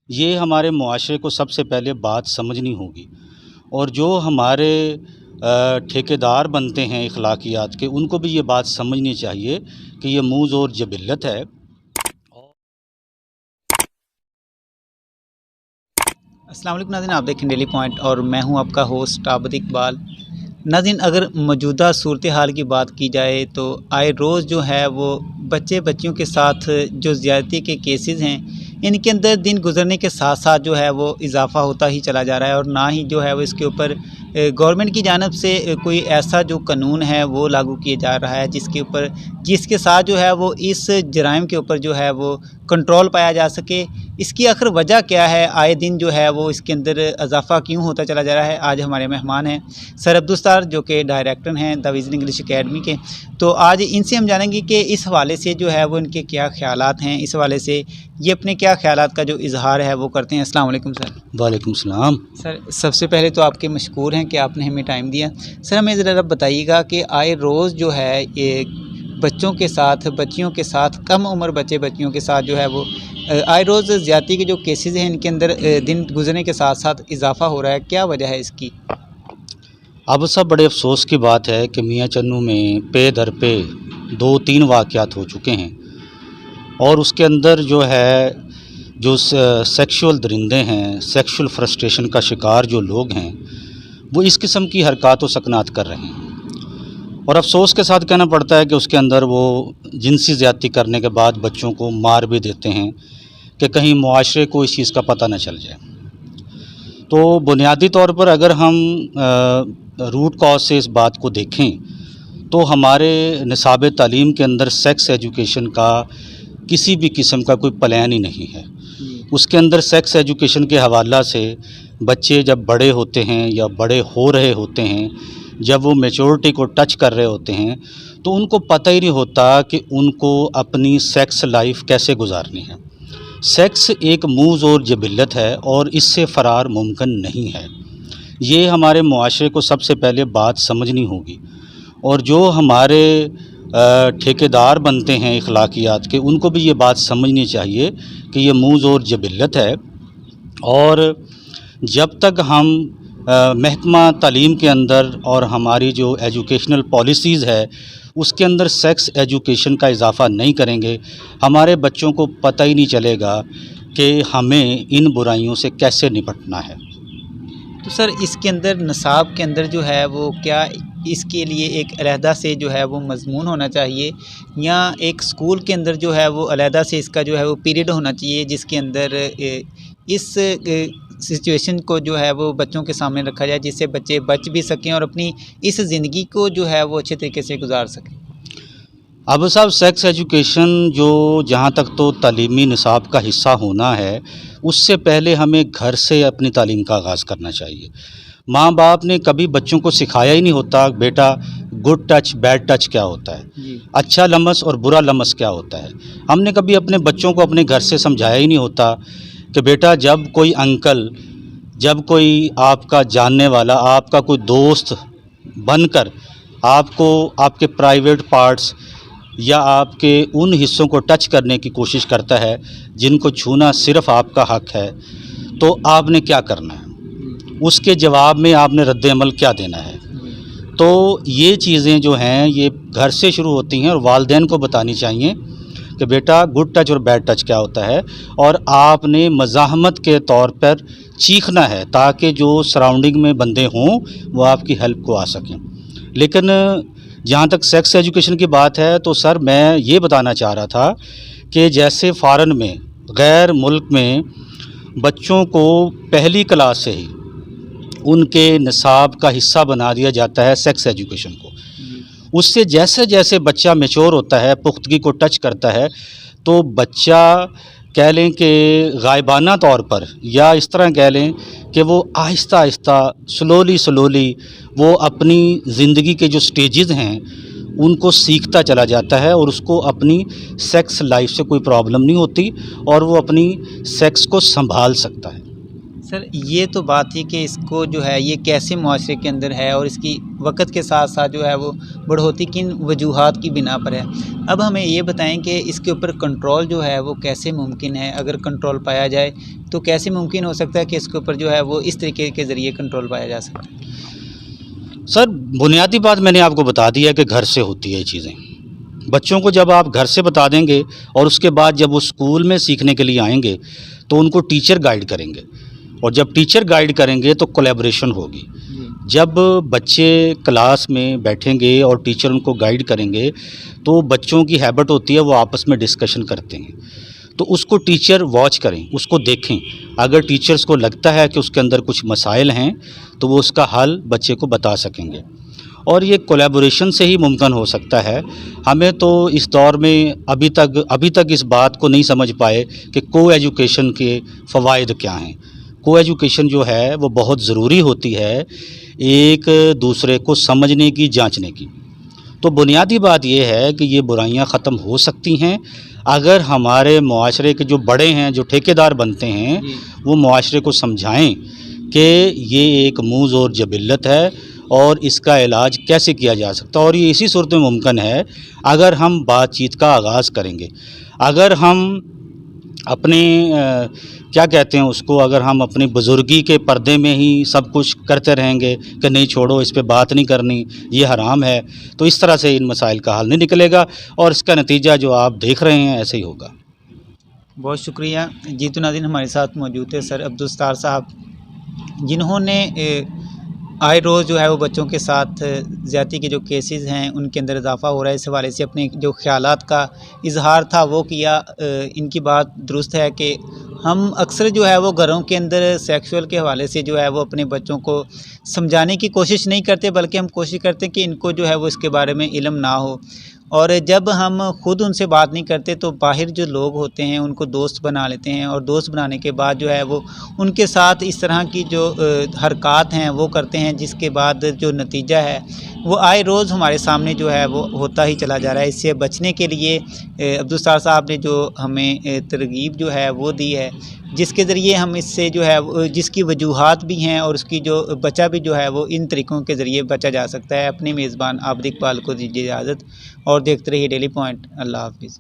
یہ ہمارے معاشرے کو سب سے پہلے بات سمجھنی ہوگی، اور جو ہمارے ٹھیکیدار بنتے ہیں اخلاقیات کے، ان کو بھی یہ بات سمجھنی چاہیے کہ یہ موذ اور جبلت ہے۔ السلام علیکم ناظرین، آپ دیکھیں ڈیلی پوائنٹ اور میں ہوں آپ کا ہوسٹ عابد اقبال۔ ناظرین، اگر موجودہ صورتحال کی بات کی جائے تو آئے روز جو ہے وہ بچیوں کے ساتھ جو زیادتی کے کیسز ہیں، ان کے اندر دن گزرنے کے ساتھ ساتھ جو ہے وہ اضافہ ہوتا ہی چلا جا رہا ہے، اور نہ ہی جو ہے وہ اس کے اوپر گورنمنٹ کی جانب سے کوئی ایسا جو قانون ہے وہ لاگو کیا جا رہا ہے جس کے ساتھ جو ہے وہ اس جرائم کے اوپر جو ہے وہ کنٹرول پایا جا سکے۔ اس کی آخر وجہ کیا ہے؟ آئے دن جو ہے وہ اس کے اندر اضافہ کیوں ہوتا چلا جا رہا ہے؟ آج ہمارے مہمان ہیں سر عبدالستار، جو کہ ڈائریکٹر ہیں دی وژن انگلش اکیڈمی کے۔ تو آج ان سے ہم جانیں گے کہ اس حوالے سے جو ہے وہ ان کے کیا خیالات ہیں، اس حوالے سے یہ اپنے کیا خیالات کا جو اظہار ہے وہ کرتے ہیں۔ السلام علیکم سر۔ وعلیکم السلام۔ سر، سب سے پہلے تو آپ کے مشکور ہیں کہ آپ نے ہمیں ٹائم دیا۔ سر، ہمیں ذرا بتائیے گا کہ آئے روز جو ہے یہ بچیوں کے ساتھ کم عمر بچیوں کے ساتھ جو ہے وہ آئے روز زیادتی کے جو کیسز ہیں، ان کے اندر دن گزرنے کے ساتھ ساتھ اضافہ ہو رہا ہے، کیا وجہ ہے اس کی؟ اب سب بڑے افسوس کی بات ہے کہ میاں چنوں میں پے در پہ 2-3 واقعات ہو چکے ہیں، اور اس کے اندر جو ہے جو سیکشول درندے ہیں، سیکشول فرسٹریشن کا شکار جو لوگ ہیں، وہ اس قسم کی حرکات و سکنات کر رہے ہیں، اور افسوس کے ساتھ کہنا پڑتا ہے کہ اس کے اندر وہ جنسی زیادتی کرنے کے بعد بچوں کو مار بھی دیتے ہیں کہ کہیں معاشرے کو اس چیز کا پتہ نہ چل جائے۔ تو بنیادی طور پر اگر ہم روٹ کاز سے اس بات کو دیکھیں تو ہمارے نصاب تعلیم کے اندر سیکس ایجوکیشن کا کسی بھی قسم کا کوئی پلان ہی نہیں ہے۔ اس کے اندر سیکس ایجوکیشن کے حوالہ سے بچے جب بڑے ہوتے ہیں یا بڑے ہو رہے ہوتے ہیں، جب وہ میچورٹی کو ٹچ کر رہے ہوتے ہیں، تو ان کو پتہ ہی نہیں ہوتا کہ ان کو اپنی سیکس لائف کیسے گزارنی ہے۔ سیکس ایک موذ اور جبلت ہے، اور اس سے فرار ممکن نہیں ہے۔ یہ ہمارے معاشرے کو سب سے پہلے بات سمجھنی ہوگی، اور جو ہمارے ٹھیکیدار بنتے ہیں اخلاقیات کے، ان کو بھی یہ بات سمجھنی چاہیے کہ یہ موذ اور جبلت ہے۔ اور جب تک ہم محکمہ تعلیم کے اندر اور ہماری جو ایجوکیشنل پالیسیز ہے اس کے اندر سیکس ایجوکیشن کا اضافہ نہیں کریں گے، ہمارے بچوں کو پتہ ہی نہیں چلے گا کہ ہمیں ان برائیوں سے کیسے نپٹنا ہے۔ تو سر، اس کے اندر نصاب کے اندر جو ہے وہ کیا اس کے لیے ایک علیحدہ سے جو ہے وہ مضمون ہونا چاہیے، یا ایک اسکول کے اندر جو ہے وہ علیحدہ سے اس کا جو ہے وہ پیریڈ ہونا چاہیے جس کے اندر اس سچویشن کو جو ہے وہ بچوں کے سامنے رکھا جائے، جس سے بچے بچ بھی سکیں اور اپنی اس زندگی کو جو ہے وہ اچھے طریقے سے گزار سکیں؟ اب صاحب، سیکس ایجوکیشن جو جہاں تک تو تعلیمی نصاب کا حصہ ہونا ہے، اس سے پہلے ہمیں گھر سے اپنی تعلیم کا آغاز کرنا چاہیے۔ ماں باپ نے کبھی بچوں کو سکھایا ہی نہیں ہوتا بیٹا گڈ ٹچ بیڈ ٹچ کیا ہوتا ہے، اچھا لمس اور برا لمس کیا ہوتا ہے۔ ہم نے کبھی اپنے بچوں کو اپنے گھر سے سمجھایا ہی نہیں ہوتا کہ بیٹا جب کوئی انکل، جب کوئی آپ کا جاننے والا، آپ کا کوئی دوست بن کر آپ کو آپ کے پرائیویٹ پارٹس یا آپ کے ان حصوں کو ٹچ کرنے کی کوشش کرتا ہے جن کو چھونا صرف آپ کا حق ہے، تو آپ نے کیا کرنا ہے، اس کے جواب میں آپ نے رد عمل کیا دینا ہے۔ تو یہ چیزیں جو ہیں یہ گھر سے شروع ہوتی ہیں، اور والدین کو بتانی چاہیے کہ بیٹا گڈ ٹچ اور بیڈ ٹچ کیا ہوتا ہے، اور آپ نے مزاحمت کے طور پر چیخنا ہے تاکہ جو سراؤنڈنگ میں بندے ہوں وہ آپ کی ہیلپ کو آ سکیں۔ لیکن جہاں تک سیکس ایجوکیشن کی بات ہے تو سر میں یہ بتانا چاہ رہا تھا کہ جیسے فارن میں، غیر ملک میں بچوں کو پہلی کلاس سے ہی ان کے نصاب کا حصہ بنا دیا جاتا ہے سیکس ایجوکیشن کو۔ اس سے جیسے جیسے بچہ میچور ہوتا ہے، پختگی کو ٹچ کرتا ہے، تو بچہ کہہ لیں کہ غائبانہ طور پر، یا اس طرح کہہ لیں کہ وہ آہستہ آہستہ سلولی وہ اپنی زندگی کے جو سٹیجز ہیں ان کو سیکھتا چلا جاتا ہے، اور اس کو اپنی سیکس لائف سے کوئی پرابلم نہیں ہوتی، اور وہ اپنی سیکس کو سنبھال سکتا ہے۔ سر یہ تو بات تھی کہ اس کو جو ہے یہ کیسے معاشرے کے اندر ہے اور اس کی وقت کے ساتھ ساتھ جو ہے وہ بڑھوتی کن وجوہات کی بنا پر ہے. اب ہمیں یہ بتائیں کہ اس کے اوپر کنٹرول جو ہے وہ کیسے ممکن ہے، اگر کنٹرول پایا جائے تو کیسے ممکن ہو سکتا ہے کہ اس کے اوپر جو ہے وہ اس طریقے کے ذریعے کنٹرول پایا جا سکتا ہے؟ سر بنیادی بات میں نے آپ کو بتا دی ہے کہ گھر سے ہوتی ہے یہ چیزیں. بچوں کو جب آپ گھر سے بتا دیں گے اور اس کے بعد جب وہ اسکول میں سیکھنے کے لیے آئیں گے تو ان کو ٹیچر گائیڈ کریں گے، اور جب ٹیچر گائیڈ کریں گے تو کولیبریشن ہوگی. جب بچے کلاس میں بیٹھیں گے اور ٹیچر ان کو گائیڈ کریں گے تو بچوں کی ہیبٹ ہوتی ہے وہ آپس میں ڈسکشن کرتے ہیں، تو اس کو ٹیچر واچ کریں، اس کو دیکھیں. اگر ٹیچرز کو لگتا ہے کہ اس کے اندر کچھ مسائل ہیں تو وہ اس کا حل بچے کو بتا سکیں گے، اور یہ کولیبوریشن سے ہی ممکن ہو سکتا ہے. ہمیں تو اس دور میں ابھی تک اس بات کو نہیں سمجھ پائے کہ کو ایجوکیشن کے فوائد کیا ہیں. کو ایجوکیشن جو ہے وہ بہت ضروری ہوتی ہے ایک دوسرے کو سمجھنے کی، جانچنے کی. تو بنیادی بات یہ ہے کہ یہ برائیاں ختم ہو سکتی ہیں اگر ہمارے معاشرے کے جو بڑے ہیں، جو ٹھیکیدار بنتے ہیں، وہ معاشرے کو سمجھائیں کہ یہ ایک موذ اور جبلت ہے اور اس کا علاج کیسے کیا جا سکتا ہے. اور یہ اسی صورت میں ممکن ہے اگر ہم بات چیت کا آغاز کریں گے. اگر ہم اپنے کیا کہتے ہیں اس کو، اگر ہم اپنی بزرگی کے پردے میں ہی سب کچھ کرتے رہیں گے کہ نہیں چھوڑو اس پہ بات نہیں کرنی، یہ حرام ہے، تو اس طرح سے ان مسائل کا حل نہیں نکلے گا اور اس کا نتیجہ جو آپ دیکھ رہے ہیں ایسے ہی ہوگا. بہت شکریہ. جی تو ناظرین ہمارے ساتھ موجود ہے سر عبدالستار صاحب، جنہوں نے آئے روز جو ہے وہ بچوں کے ساتھ زیادتی کے جو کیسز ہیں ان کے اندر اضافہ ہو رہا ہے، اس حوالے سے اپنے جو خیالات کا اظہار تھا وہ کیا. ان کی بات درست ہے کہ ہم اکثر جو ہے وہ گھروں کے اندر سیکسول کے حوالے سے جو ہے وہ اپنے بچوں کو سمجھانے کی کوشش نہیں کرتے، بلکہ ہم کوشش کرتے ہیں کہ ان کو جو ہے وہ اس کے بارے میں علم نہ ہو. اور جب ہم خود ان سے بات نہیں کرتے تو باہر جو لوگ ہوتے ہیں ان کو دوست بنا لیتے ہیں، اور دوست بنانے کے بعد جو ہے وہ ان کے ساتھ اس طرح کی جو حرکات ہیں وہ کرتے ہیں، جس کے بعد جو نتیجہ ہے وہ آئے روز ہمارے سامنے جو ہے وہ ہوتا ہی چلا جا رہا ہے. اس سے بچنے کے لیے عبدالستار صاحب نے جو ہمیں ترغیب جو ہے وہ دی ہے، جس کے ذریعے ہم اس سے جو ہے جس کی وجوہات بھی ہیں اور اس کی جو بچہ بھی جو ہے وہ ان طریقوں کے ذریعے بچا جا سکتا ہے. اپنے میزبان عابد اقبال کو دیجیے اجازت اور دیکھتے رہیے ڈیلی پوائنٹ. اللہ حافظ.